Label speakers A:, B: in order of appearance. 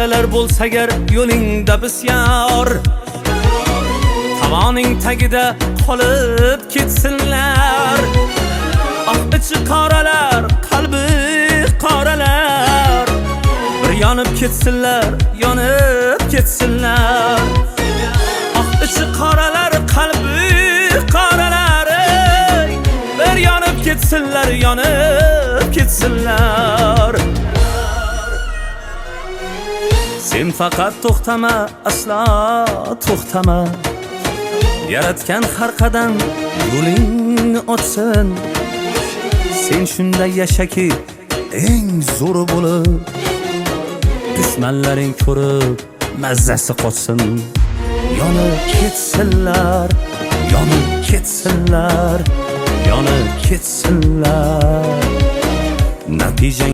A: Qoyalar bo'lsa agar yo'lingda bisyor, tavoning tagida qolib ketsinlar. Ichi qoralar, qalbi qoralar, bir yonib ketsinlar, yonib ketsinlar. Ichi qoralar, qalbi qoralar, bir yonib ketsinlar, yonib ketsinlar. Sen faqat to'xtama, aslo to'xtama. Yaratgan har qadam yo'ling o'tsin. Sen shunday yashaki eng zo'ri bo'lib, dushmanlaring ko'rib mazzasi qochsin. Yonib ketsinlar, yonib ketsinlar, yonib ketsinlar. Natija